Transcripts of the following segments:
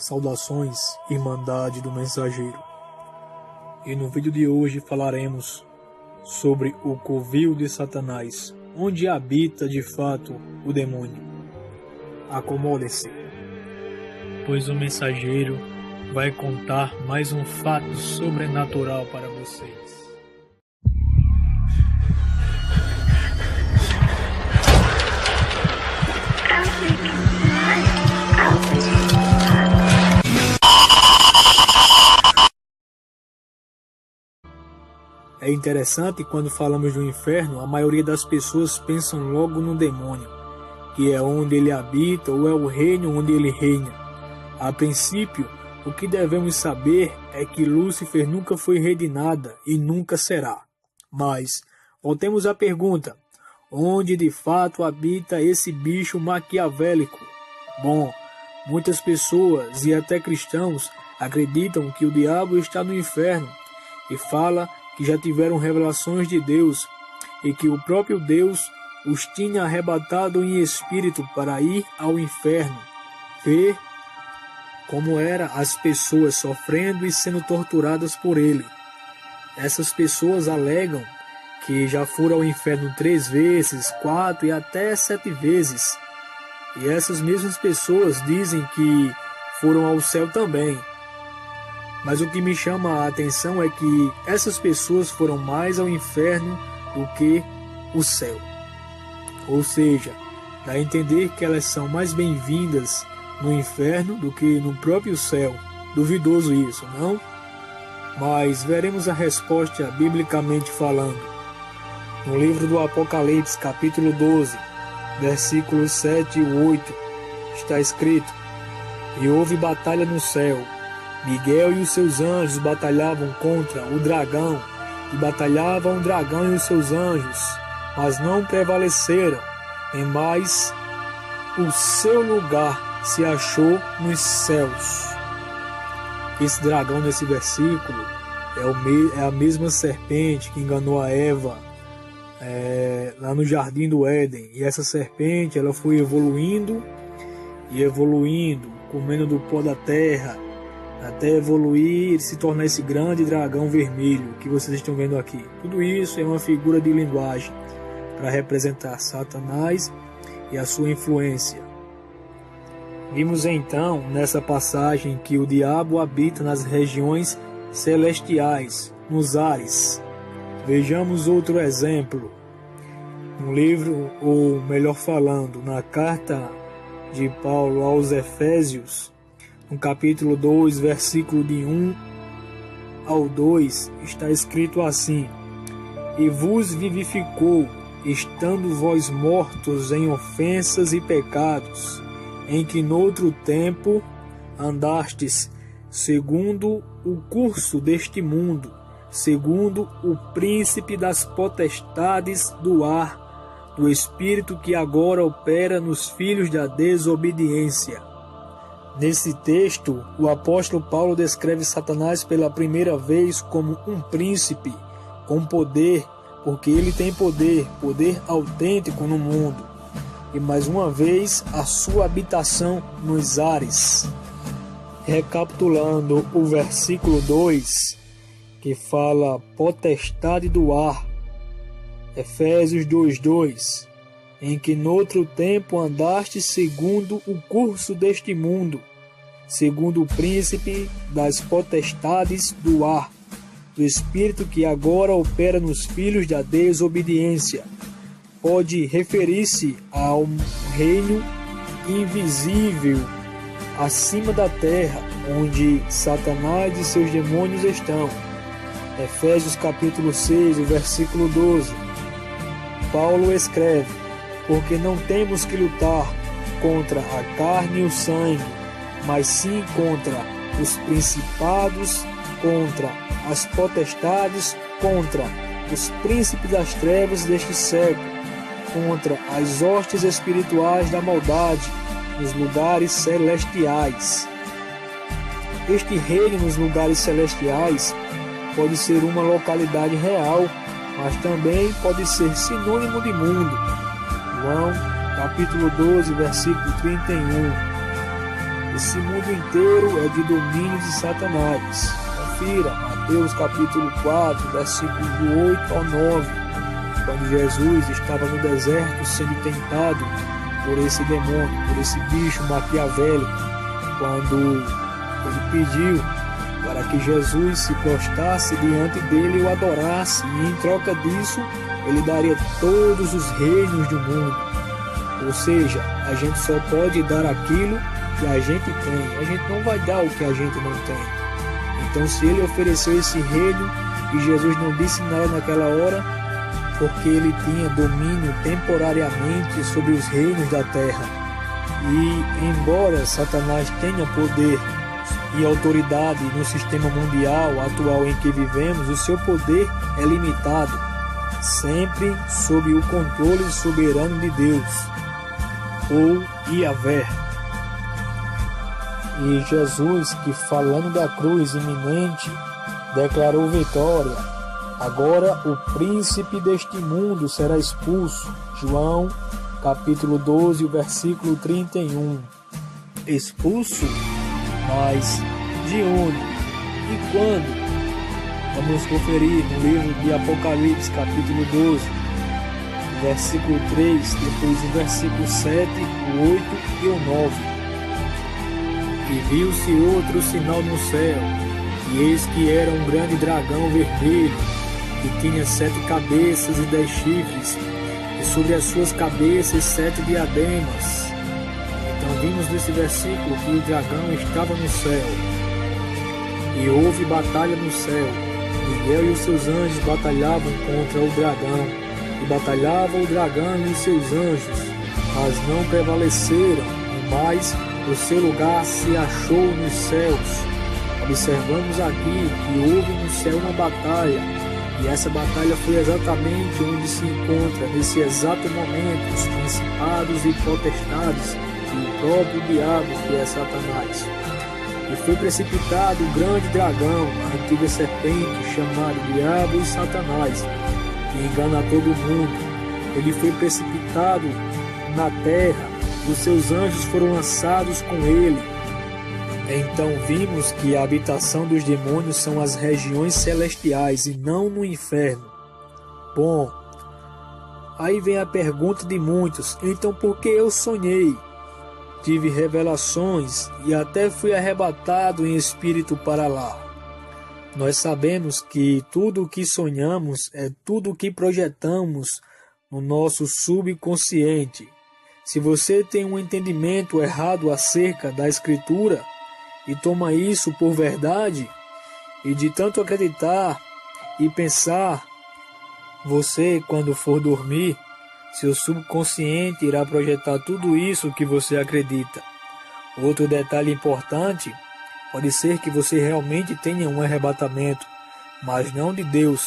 Saudações, Irmandade do Mensageiro. E no vídeo de hoje falaremos sobre o covil de Satanás, onde habita de fato o demônio. Acomodem-se, pois o mensageiro vai contar mais um fato sobrenatural para vocês. É interessante quando falamos do inferno, a maioria das pessoas pensam logo no demônio, que é onde ele habita ou é o reino onde ele reina. A princípio, o que devemos saber é que Lúcifer nunca foi rei de nada e nunca será. Mas, voltemos à pergunta, onde de fato habita esse bicho maquiavélico? Bom, muitas pessoas e até cristãos acreditam que o diabo está no inferno e fala que já tiveram revelações de Deus e que o próprio Deus os tinha arrebatado em espírito para ir ao inferno, ver como eram as pessoas sofrendo e sendo torturadas por ele. Essas pessoas alegam que já foram ao inferno 3 vezes, 4 e até 7 vezes. E essas mesmas pessoas dizem que foram ao céu também. Mas o que me chama a atenção é que essas pessoas foram mais ao inferno do que o céu. Ou seja, dá a entender que elas são mais bem-vindas no inferno do que no próprio céu. Duvidoso isso, não? Mas veremos a resposta biblicamente falando. No livro do Apocalipse, capítulo 12, versículos 7 e 8, está escrito: E houve batalha no céu. Miguel e os seus anjos batalhavam contra o dragão, e batalhavam o dragão e os seus anjos, mas não prevaleceram, mas o seu lugar se achou nos céus. Esse dragão nesse versículo é a mesma serpente que enganou a Eva lá no Jardim do Éden. E essa serpente ela foi evoluindo, comendo do pó da terra, até evoluir e se tornar esse grande dragão vermelho que vocês estão vendo aqui. Tudo isso é uma figura de linguagem para representar Satanás e a sua influência. Vimos então nessa passagem que o diabo habita nas regiões celestiais, nos ares. Vejamos outro exemplo. No livro, ou melhor falando, na carta de Paulo aos Efésios, no capítulo 2, versículo de 1 ao 2, está escrito assim: E vos vivificou, estando vós mortos em ofensas e pecados, em que noutro tempo andastes segundo o curso deste mundo, segundo o príncipe das potestades do ar, do espírito que agora opera nos filhos da desobediência. Nesse texto, o apóstolo Paulo descreve Satanás pela primeira vez como um príncipe com poder, porque ele tem poder autêntico no mundo. E mais uma vez, a sua habitação nos ares. Recapitulando o versículo 2, que fala potestade do ar, Efésios 2:2, em que noutro tempo andaste segundo o curso deste mundo, segundo o príncipe das potestades do ar, do espírito que agora opera nos filhos da desobediência. Pode referir-se ao reino invisível acima da terra, onde Satanás e seus demônios estão. Efésios capítulo 6, o versículo 12. Paulo escreve: Porque não temos que lutar contra a carne e o sangue, mas sim contra os principados, contra as potestades, contra os príncipes das trevas deste século, contra as hostes espirituais da maldade nos lugares celestiais. Este reino nos lugares celestiais pode ser uma localidade real, mas também pode ser sinônimo de mundo. João capítulo 12, versículo 31. Esse mundo inteiro é de domínio de Satanás. Confira Mateus capítulo 4, versículos do 8 ao 9, quando Jesus estava no deserto sendo tentado por esse demônio, por esse bicho maquiavélico, quando ele pediu para que Jesus se prostrasse diante dele e o adorasse, e em troca disso ele daria todos os reinos do mundo. Ou seja, a gente só pode dar aquilo que a gente tem, a gente não vai dar o que a gente não tem. Então, se ele ofereceu esse reino e Jesus não disse nada naquela hora, porque ele tinha domínio temporariamente sobre os reinos da terra. E embora Satanás tenha poder e autoridade no sistema mundial atual em que vivemos, o seu poder é limitado, sempre sob o controle soberano de Deus, ou Yahvé. E Jesus, que falando da cruz iminente, declarou vitória. Agora o príncipe deste mundo será expulso. João capítulo 12, versículo 31. Expulso? Mas de onde? E quando? Vamos conferir no livro de Apocalipse capítulo 12, versículo 3, depois o versículo 7, o 8 e o 9. E viu-se outro sinal no céu, e eis que era um grande dragão vermelho, que tinha 7 cabeças e 10 chifres, e sobre as suas cabeças 7 diademas. Então vimos nesse versículo que o dragão estava no céu, e houve batalha no céu. Miguel e os seus anjos batalhavam contra o dragão, e batalhava o dragão e os seus anjos, mas não prevaleceram, mas o seu lugar se achou nos céus. Observamos aqui que houve no céu uma batalha, e essa batalha foi exatamente onde se encontra nesse exato momento os principados e potestades e o próprio diabo, que é Satanás. E foi precipitado o grande dragão, a antiga serpente, chamado Diabo e Satanás, que engana todo mundo. Ele foi precipitado na terra, os seus anjos foram lançados com ele. Então vimos que a habitação dos demônios são as regiões celestiais e não no inferno. Bom, aí vem a pergunta de muitos: então por que eu sonhei? Tive revelações e até fui arrebatado em espírito para lá. Nós sabemos que tudo o que sonhamos é tudo o que projetamos no nosso subconsciente. Se você tem um entendimento errado acerca da Escritura e toma isso por verdade, e de tanto acreditar e pensar, você, quando for dormir, seu subconsciente irá projetar tudo isso que você acredita. Outro detalhe importante, pode ser que você realmente tenha um arrebatamento, mas não de Deus.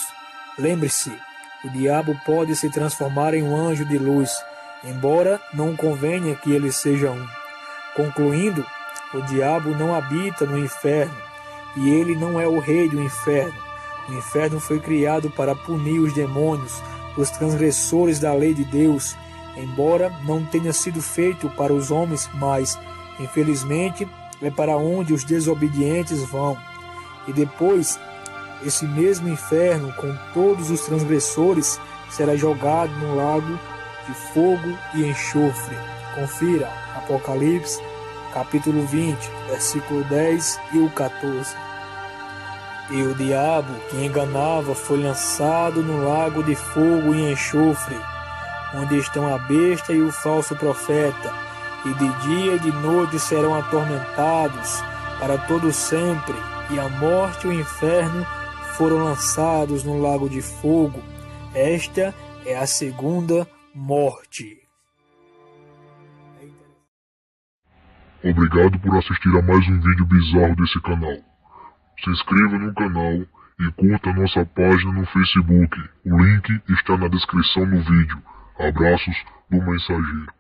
Lembre-se, o diabo pode se transformar em um anjo de luz, embora não convenha que ele seja um. Concluindo, o diabo não habita no inferno, e ele não é o rei do inferno. O inferno foi criado para punir os demônios, os transgressores da lei de Deus, embora não tenha sido feito para os homens, mas, infelizmente, é para onde os desobedientes vão. E depois, esse mesmo inferno, com todos os transgressores, será jogado no lago de fogo e enxofre. Confira Apocalipse, capítulo 20, versículo 10 e o 14. E o diabo que enganava foi lançado no lago de fogo e enxofre, onde estão a besta e o falso profeta, e de dia e de noite serão atormentados para todo sempre, e a morte e o inferno foram lançados no lago de fogo. Esta é a segunda morte. Obrigado por assistir a mais um vídeo bizarro desse canal. Se inscreva no canal e curta nossa página no Facebook. O link está na descrição do vídeo. Abraços do Mensageiro.